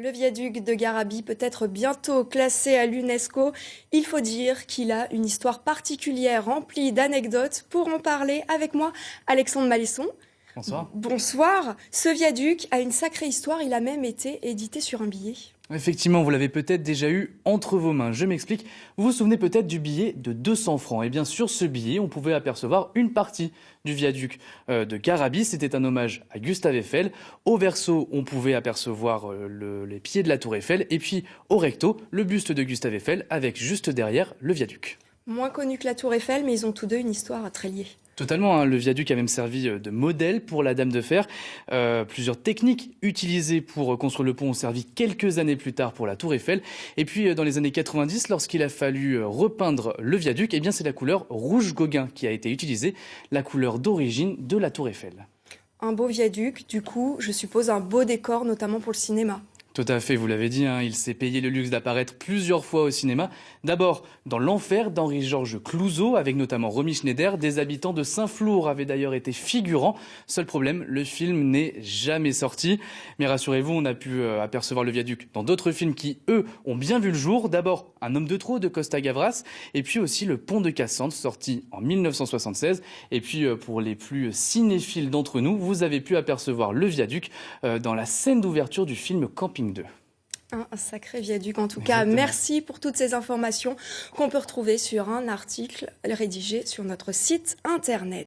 Le viaduc de Garabi peut être bientôt classé à l'UNESCO. Il faut dire qu'il a une histoire particulière remplie d'anecdotes. Pour en parler avec moi, Alexandre Malisson. Bonsoir. Bonsoir. Ce viaduc a une sacrée histoire. Il a même été édité sur un billet. Effectivement, vous l'avez peut-être déjà eu entre vos mains. Je m'explique. Vous vous souvenez peut-être du billet de 200 francs. Et bien sur ce billet, on pouvait apercevoir une partie du viaduc de Garabi. C'était un hommage à Gustave Eiffel. Au verso, on pouvait apercevoir les pieds de la tour Eiffel. Et puis au recto, le buste de Gustave Eiffel avec juste derrière le viaduc. Moins connu que la tour Eiffel, mais ils ont tous deux une histoire très liée. Totalement, hein. Le viaduc a même servi de modèle pour la Dame de Fer. Plusieurs techniques utilisées pour construire le pont ont servi quelques années plus tard pour la Tour Eiffel. Et puis dans les années 90, lorsqu'il a fallu repeindre le viaduc, eh bien c'est la couleur rouge Gauguin qui a été utilisée, la couleur d'origine de la Tour Eiffel. Un beau viaduc, du coup, je suppose un beau décor, notamment pour le cinéma. Tout à fait, vous l'avez dit, hein, il s'est payé le luxe d'apparaître plusieurs fois au cinéma. D'abord dans L'Enfer d'Henri-Georges Clouzot, avec notamment Romy Schneider. Des habitants de Saint-Flour avaient d'ailleurs été figurants. Seul problème, le film n'est jamais sorti. Mais rassurez-vous, on a pu apercevoir le viaduc dans d'autres films qui, eux, ont bien vu le jour. D'abord Un homme de trop de Costa Gavras, et puis aussi Le Pont de Cassandre, sorti en 1976. Et puis pour les plus cinéphiles d'entre nous, vous avez pu apercevoir le viaduc dans la scène d'ouverture du film Camping 2. Un sacré viaduc en tout cas. Exactement. Merci pour toutes ces informations qu'on peut retrouver sur un article rédigé sur notre site internet.